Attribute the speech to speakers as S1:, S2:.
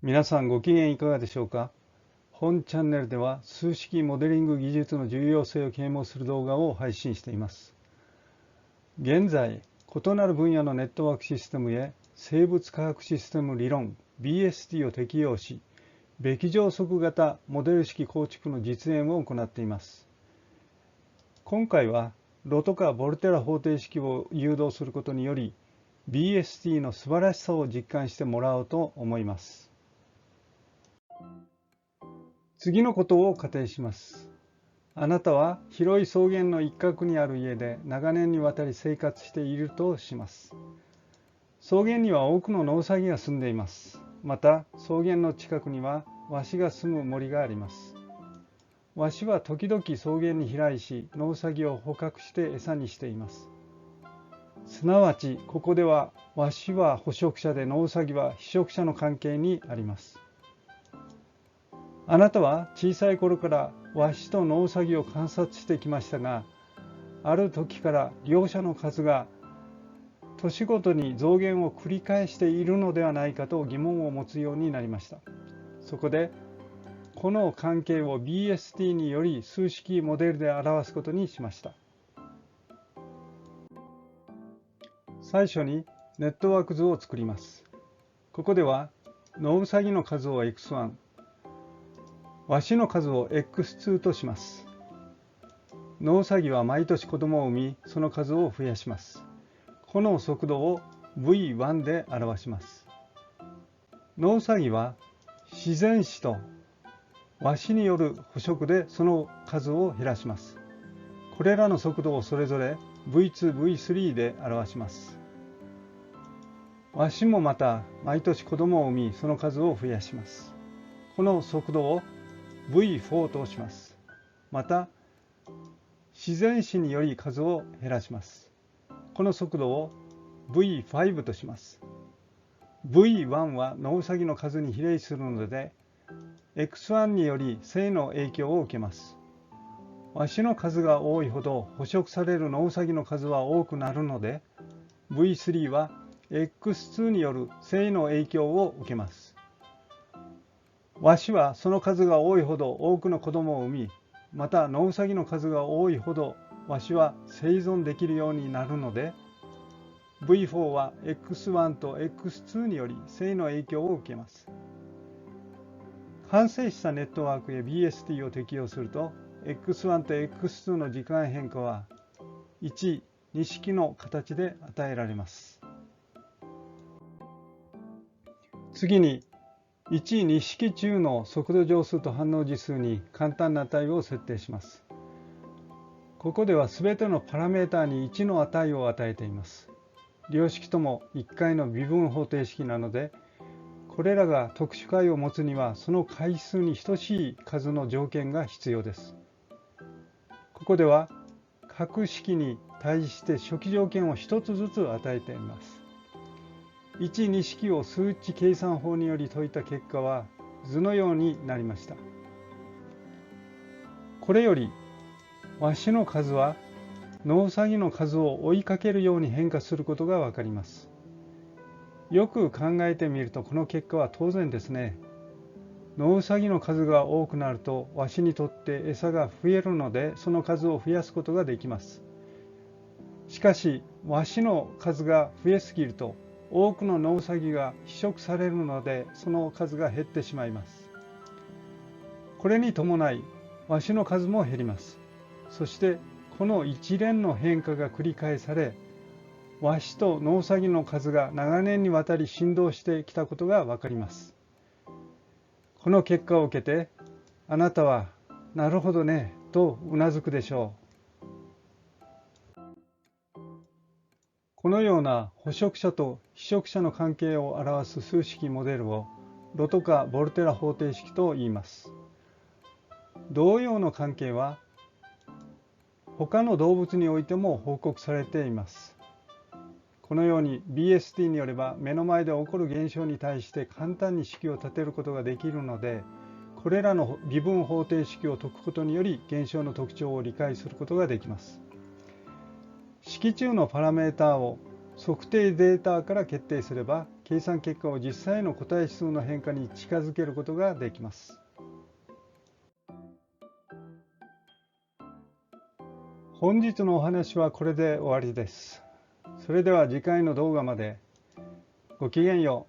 S1: 皆さんご機嫌いかがでしょうか。本チャンネルでは数式モデリング技術の重要性を啓蒙する動画を配信しています。現在、異なる分野のネットワークシステムへ生物化学システム理論 BST を適用し、べき乗則型モデル式構築の実演を行っています。今回はロトカ・ボルテラ方程式を誘導することにより BST の素晴らしさを実感してもらおうと思います。次のことを仮定します。あなたは広い草原の一角にある家で長年にわたり生活しているとします。草原には多くのノウサギが住んでいます。また草原の近くにはワシが住む森があります。ワシは時々草原に飛来し、ノウサギを捕獲して餌にしています。すなわちここではワシは捕食者でノウサギは被食者の関係にあります。あなたは小さい頃からワシとノウサギを観察してきましたが、ある時から両者の数が年ごとに増減を繰り返しているのではないかと疑問を持つようになりました。そこでこの関係を BST により数式モデルで表すことにしました。最初にネットワーク図を作ります。ここではノウサギの数を x1、ワシの数を x2 とします。ノウサギは毎年子供を産み、その数を増やします。この速度を V1 で表します。ノウサギは自然死とワシによる捕食でその数を減らします。これらの速度をそれぞれ V2、V3 で表します。ワシもまた毎年子供を産み、その数を増やします。この速度を V4 とします。また自然死により数を減らします。この速度を V5 とします。V1 はノウサギの数に比例するので X1 により正の影響を受けます。ワシの数が多いほど捕食されるノウサギの数は多くなるので V3 は X2 による正の影響を受けます。ワシはその数が多いほど多くの子供を産み、またノウサギの数が多いほどワシは生存できるようになるので V4 は X1 と X2 により正の影響を受けます。完成したネットワークへ BST を適用すると X1 と X2 の時間変化は1、2式の形で与えられます。次に1、2式中の速度乗数と反応次数に簡単な値を設定します。ここではすべてのパラメータに1の値を与えています。両式とも1回の微分方程式なので、これらが特殊解を持つにはその回数に等しい数の条件が必要です。ここでは各式に対して初期条件を1つずつ与えています。1、2式を数値計算法により解いた結果は図のようになりました。これよりワシの数はノウサギの数を追いかけるように変化することがわかります。よく考えてみるとこの結果は当然ですね。ノウサギの数が多くなるとワシにとって餌が増えるのでその数を増やすことができます。しかしワシの数が増えすぎると多くのノウサギが被食されるのでその数が減ってしまいます。これに伴いワシの数も減ります。そしてこの一連の変化が繰り返され、ワシとノウサギの数が長年にわたり振動してきたことがわかります。この結果を受けてあなたはなるほどねとうなずくでしょう。このような捕食者と被食者の関係を表す数式モデルをロトカ・ボルテラ方程式と言います。同様の関係は他の動物においても報告されています。このように BST によれば目の前で起こる現象に対して簡単に式を立てることができるので、これらの微分方程式を解くことにより現象の特徴を理解することができます。式中のパラメータを測定データから決定すれば計算結果を実際の個体数の変化に近づけることができます。本日のお話はこれで終わりです。それでは次回の動画まで。ごきげんよう。